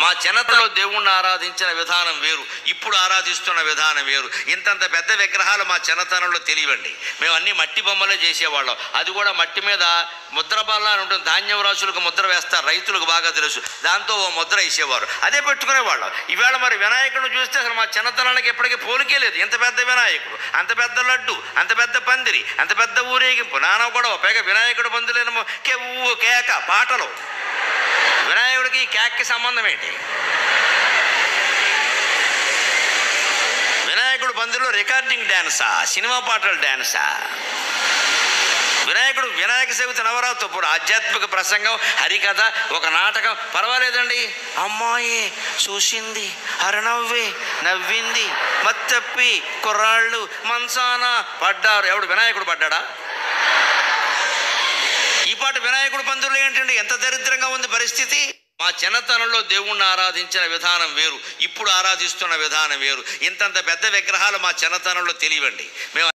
మా చిన్నతనంలో దేవుణ్ణి ఆరాధించిన విధానం వేరు, ఇప్పుడు ఆరాధిస్తున్న విధానం వేరు. ఇంతంత పెద్ద విగ్రహాలు మా చిన్నతనంలో తెలియవండి. మేము అన్ని మట్టి బొమ్మలే చేసేవాళ్ళం. అది కూడా మట్టి మీద ముద్ర బల్ల అని ఉంటుంది, ధాన్యం రాసులకు ముద్ర వేస్తారు, రైతులకు బాగా తెలుసు. దాంతో ఓ ముద్ర వేసేవారు, అదే పెట్టుకునేవాళ్ళం. ఈవేళ మరి వినాయకుడిని చూస్తే అసలు మా చిన్నతనానికి ఎప్పటికీ పోలికే లేదు. ఎంత పెద్ద వినాయకుడు, అంత పెద్ద లడ్డు, అంత పెద్ద పందిరి, అంత పెద్ద ఊరేగింపు, నాన్న కూడా పైగా వినాయకుడు పందిలేమో కెవ్వు కేక పాటలు. వినాయకుడికి కేక్కి సంబంధం ఏంటి? వినాయకుడు పందిరిలో రికార్డింగ్ డ్యాన్సా, సినిమా పాటల డ్యాన్సా? వినాయక చవితి నవరాత్రి ఇప్పుడు ఆధ్యాత్మిక ప్రసంగం, హరికథ, ఒక నాటకం పర్వాలేదండి. అమ్మాయి చూసింది అరనవ్వి నవ్వింది మత్తప్పి కుర్రాళ్ళు మంచాన పడ్డారు. ఎవడు వినాయకుడు పడ్డాడా? ఈ పాట వినాయకుడు పందిరిలో ఏంటండి? ఎంత దరిద్రంగా ఉంది పరిస్థితి. మా చిన్నతనంలో దేవుణ్ణి ఆరాధించిన విధానం వేరు, ఇప్పుడు ఆరాధిస్తున్న విధానం వేరు. ఇంతంత పెద్ద విగ్రహాలు మా చిన్నతనంలో తెలియవండి. మేము